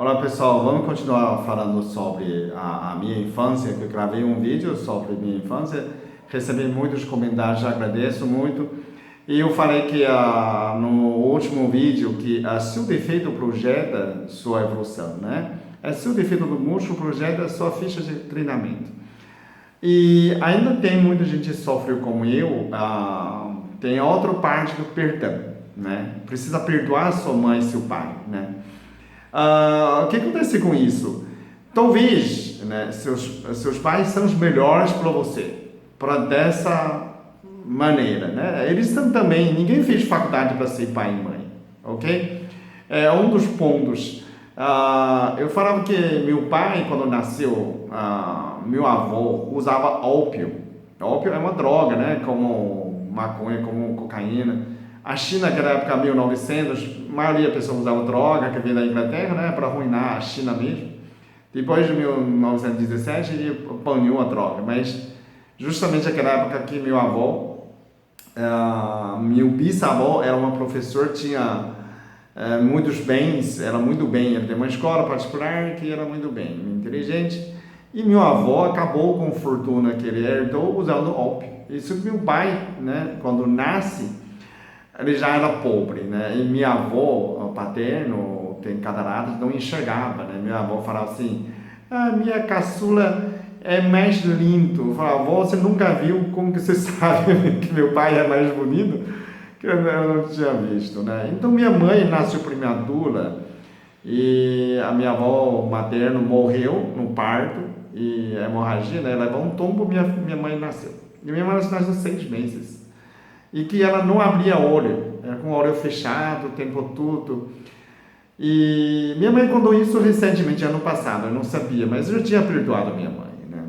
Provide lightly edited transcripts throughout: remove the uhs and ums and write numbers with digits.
Olá pessoal, vamos continuar falando sobre a minha infância, que eu gravei um vídeo sobre minha infância, recebi muitos comentários, agradeço muito. E eu falei que no último vídeo que seu defeito projeta sua evolução, né? Seu defeito do músculo projeta sua ficha de treinamento. E ainda tem muita gente que sofre como eu, tem outra parte do perdão, né? Precisa perdoar sua mãe e seu pai, né? O que acontece com isso? Talvez, né, seus pais são os melhores para você, para dessa maneira, né? Eles são também, ninguém fez faculdade para ser pai e mãe, ok? É um dos pontos. Eu falava que meu pai, quando nasceu, meu avô usava ópio. Ópio é uma droga, né? Como maconha, como cocaína. A China, naquela época, 1900, a maioria das pessoas usava droga, que veio da Inglaterra, né? Para arruinar a China mesmo. Depois de 1917, ele baniu a droga. Mas justamente naquela época que meu avô, meu bisavô era uma professora, tinha muitos bens, era muito bem, ele tem uma escola particular que era muito bem, inteligente, e meu avô acabou com a fortuna que ele herdou usando ópio. Isso meu pai, né, quando nasce, ele já era pobre, né, e meu avô paterno, tem cataratas, não enxergava, né, meu avô falava assim, minha caçula é mais lindo. Eu falava, avô, você nunca viu, como que você sabe que meu pai é mais bonito? Que eu não tinha visto, né? Então minha mãe nasceu prematura e a minha avó materna morreu no parto e a hemorragia, né? Levou um tombo, minha mãe nasceu. E minha mãe nasceu 6 meses. E que ela não abria olho, era com o olho fechado o tempo todo. E minha mãe contou isso recentemente, ano passado, eu não sabia, mas eu já tinha perdoado minha mãe, né?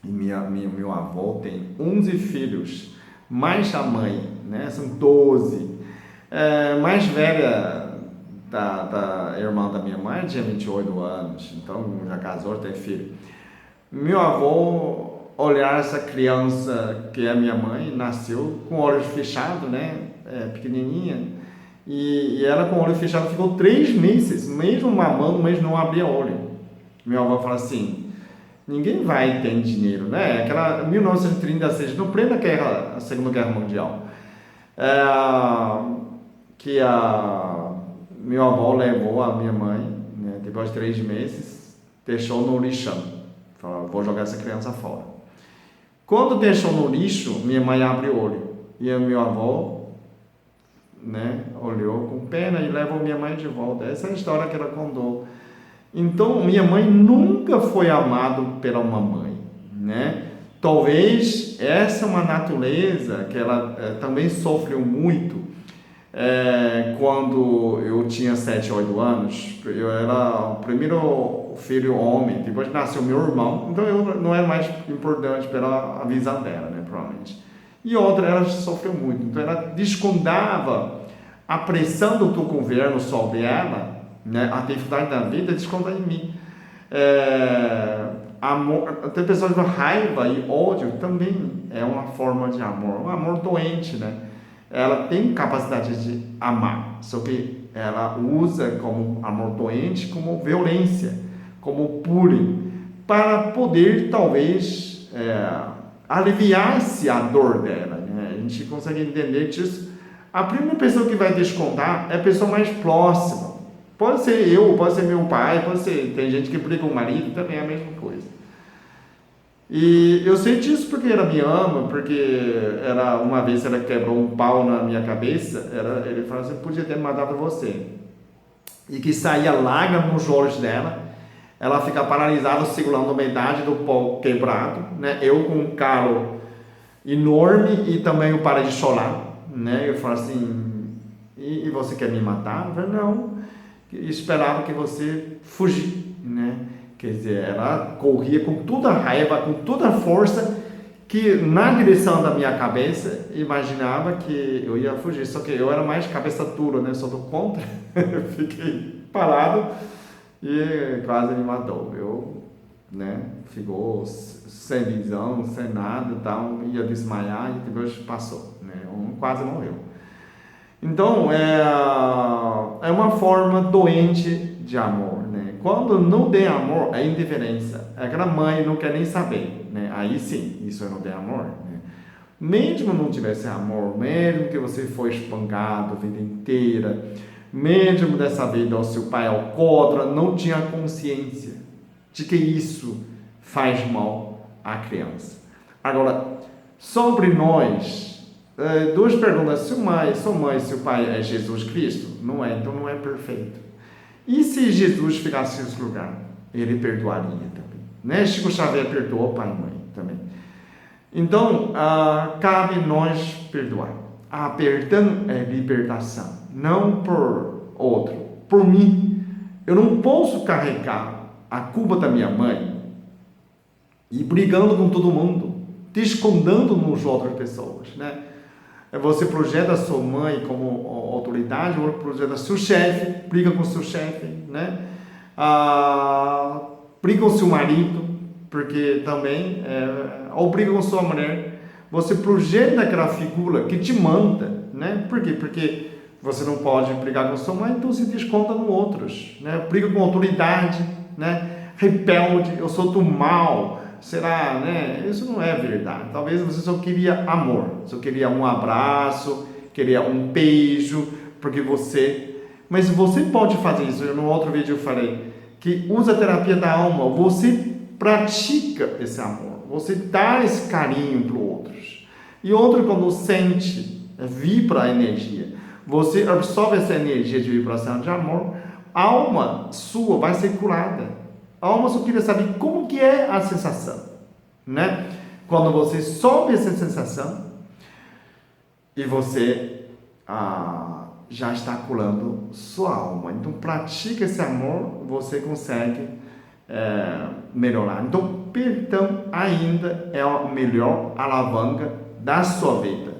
E meu avô tem 11 filhos, mais a mãe, né? São 12. Mais velha da irmã da minha mãe tinha 28 anos, então já casou, tem filho. Meu avô olhar essa criança que é minha mãe, nasceu com olhos fechados, né? Pequenininha. E ela com o olho fechado ficou 3 meses, mesmo mamando, mas não abria olho. Meu avô fala assim, ninguém vai ter dinheiro, né? Aquela 1936, no pleno a Segunda Guerra Mundial, que meu avô levou a minha mãe, né, depois de 3 meses, deixou no lixão. Falou, vou jogar essa criança fora. Quando deixou no lixo, minha mãe abre o olho. E o meu avô, né, olhou com pena e levou minha mãe de volta. Essa é a história que ela contou. Então, minha mãe nunca foi amada pela mamãe, né? Talvez essa é uma natureza que ela também sofreu muito. Quando eu tinha 7, 8 anos, eu era o primeiro filho homem, depois nasceu meu irmão, então eu não era mais importante pela visão dela, né, provavelmente. E outra, ela sofreu muito, então ela descontava a pressão do governo sobre ela, né, a dificuldade da vida, desconta em mim. Amor, tem pessoas com raiva e ódio também é uma forma de amor, um amor doente, né? Ela tem capacidade de amar, só que ela usa como amor doente, como violência, como bullying, para poder talvez aliviar-se a dor dela, né? A gente consegue entender disso. A primeira pessoa que vai descontar é a pessoa mais próxima. Pode ser eu, pode ser meu pai, pode ser. Tem gente que briga com o marido, também é a mesma coisa. E eu sei disso porque ela me ama, porque uma vez ela quebrou um pau na minha cabeça, ele falou assim, podia ter matado você. E que saía lágrima nos olhos dela, ela fica paralisada segurando metade do pau quebrado, né? Eu com um calo enorme e também eu parei de chorar, né? Eu falo assim, e você quer me matar? Eu falei, não, eu esperava que você fugisse, né? Quer dizer, ela corria com toda a raiva, com toda a força, que na direção da minha cabeça, imaginava que eu ia fugir. Só que eu era mais cabeça dura, né? Só do contra. Eu fiquei parado e quase me matou. Eu, né? Ficou sem visão, sem nada, então ia desmaiar e depois passou, né? Quase morreu. Então, é uma forma doente de amor, né? Quando não tem amor, é indiferença. Aquela mãe não quer nem saber, né? Aí sim, isso não tem amor, né? Mesmo não tivesse amor, mesmo que você foi espancado a vida inteira, mesmo dessa vez o seu pai alcoólatra, não tinha consciência de que isso faz mal à criança. Agora, sobre nós, duas perguntas: se sua mãe e seu pai é Jesus Cristo? Não é, então não é perfeito. E se Jesus ficasse nesse lugar? Ele perdoaria também, né? Chico Xavier perdoou pai e mãe também. Então, cabe nós perdoar. Perdão é libertação, não por outro, por mim. Eu não posso carregar a culpa da minha mãe e brigando com todo mundo, descontando nas outras pessoas, né? Você projeta sua mãe como autoridade, ou projeta seu chefe, briga com seu chefe, né? Briga com seu marido, porque também, ou briga com sua mulher. Você projeta aquela figura que te manda, né? Por quê? Porque você não pode brigar com sua mãe, então se desconta nos outros, né? Briga com autoridade, né? Rebelde, eu sou do mal. Será, né? Isso não é verdade. Talvez você só queria amor, só queria um abraço, queria um beijo, porque você... Mas você pode fazer isso. No outro vídeo eu falei que usa a terapia da alma. Você pratica esse amor, você dá esse carinho para os outros. E outro, quando sente, vibra a energia, você absorve essa energia de vibração de amor, a alma sua vai ser curada. A alma só queria saber como que é a sensação, né? Quando você sobe essa sensação e você já está curando sua alma. Então, pratica esse amor, você consegue melhorar. Então, perdão ainda é a melhor alavanca da sua vida.